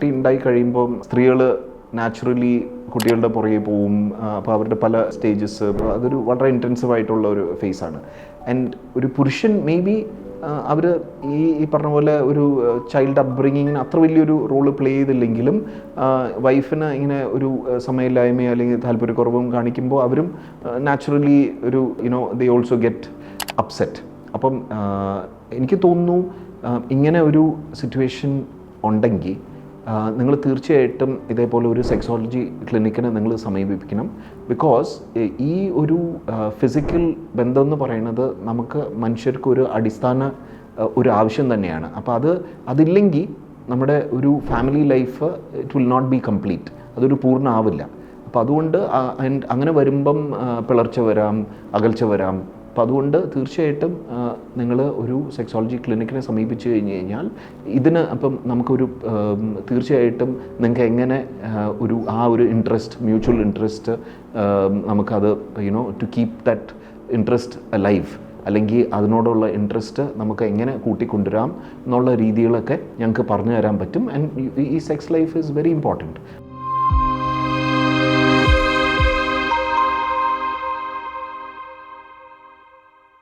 കുട്ടി ഉണ്ടായി കഴിയുമ്പം സ്ത്രീകൾ നാച്ചുറലി കുട്ടികളുടെ പുറകെ പോവും. അപ്പോൾ അവരുടെ പല സ്റ്റേജസ്, അതൊരു വളരെ ഇൻറ്റൻസീവ് ആയിട്ടുള്ള ഒരു ഫേസാണ്. ആൻഡ് ഒരു പുരുഷൻ മേ ബി അവർ ഈ പറഞ്ഞ പോലെ ഒരു ചൈൽഡ് അപ്ബ്രിങ്ങിങ്ങിന് അത്ര വലിയൊരു റോള് പ്ലേ ചെയ്തില്ലെങ്കിലും വൈഫിന് ഇങ്ങനെ ഒരു സമയമില്ലായ്മയോ അല്ലെങ്കിൽ താല്പര്യക്കുറവും കാണിക്കുമ്പോൾ അവരും നാച്ചുറലി ഒരു ദേ ഓൾസോ ഗെറ്റ് അപ്സെറ്റ്. അപ്പം എനിക്ക് തോന്നുന്നു ഇങ്ങനെ ഒരു സിറ്റുവേഷൻ ഉണ്ടെങ്കിൽ നിങ്ങൾ തീർച്ചയായിട്ടും ഇതേപോലെ ഒരു സെക്സോളജി ക്ലിനിക്കിനെ നിങ്ങൾ സമീപിക്കണം. ബിക്കോസ് ഈ ഒരു ഫിസിക്കൽ ബന്ധം എന്ന് പറയുന്നത് നമുക്ക് മനുഷ്യർക്ക് ഒരു അടിസ്ഥാന ഒരു ആവശ്യം തന്നെയാണ്. അപ്പോൾ അതില്ലെങ്കിൽ നമ്മുടെ ഒരു family life it will not be complete, അതൊരു പൂർണ്ണ ആവില്ല. അപ്പോൾ അതുകൊണ്ട് അങ്ങനെ വരുമ്പം പിളർച്ച വരാം, അകൽച്ച വരാം. അപ്പോൾ അതുകൊണ്ട് തീർച്ചയായിട്ടും നിങ്ങൾ ഒരു സെക്സോളജി ക്ലിനിക്കിനെ സമീപിച്ചു കഴിഞ്ഞ് കഴിഞ്ഞാൽ ഇതിന് അപ്പം നമുക്കൊരു തീർച്ചയായിട്ടും നിങ്ങൾക്ക് എങ്ങനെ ഒരു ഇൻട്രസ്റ്റ്, മ്യൂച്വൽ ഇൻട്രസ്റ്റ് നമുക്കത് to keep that interest live, അല്ലെങ്കിൽ അതിനോടുള്ള ഇൻട്രസ്റ്റ് നമുക്ക് എങ്ങനെ കൂട്ടിക്കൊണ്ടുവരാം എന്നുള്ള രീതികളൊക്കെ ഞങ്ങൾക്ക് പറഞ്ഞു തരാൻ പറ്റും. ആൻഡ് ഈ sex life is very important.